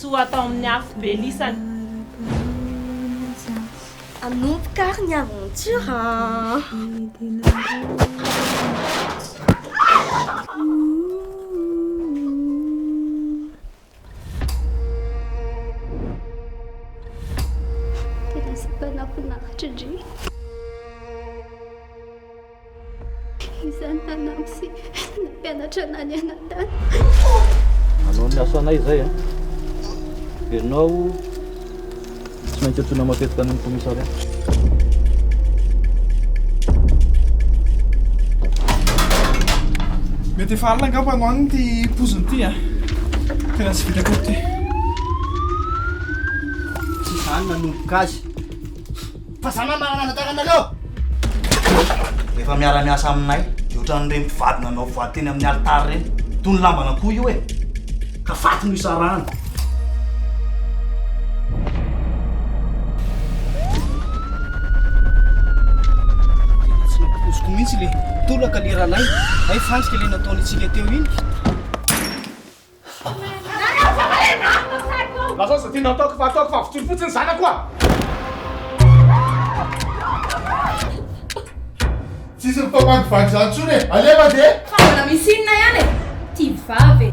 soa atao amin'ny afo be lisany. Anomboka ary ny aventure. Tena sapanahonahitra dre. Izany nanampy sy nampianatra anany anatany. Anao ny aso anay zay ianao tsy maintsy antsona matetika amin'ny komisaria. Mety efa alina angamba no any ty poziny ty tena tsy vitako ty. Tsy zany nanomboka azy fa zany mananatakanareo efa miara-miasa aminay ohatran'ireny mpivady nanao vady teny amin'ny alitary reny toy ny lambana koa io ka faty no isarahana. Tsy nampoziko mihitsy le tolaka le ranay ay fantsika le nataony tsika teo iny. Lasao sa tiana ataoko fa vitsony fotsiny zanako koa. Tsisy mifamangivangy zany tsony aleva de Fa mbola misy inona ihany ty vavy.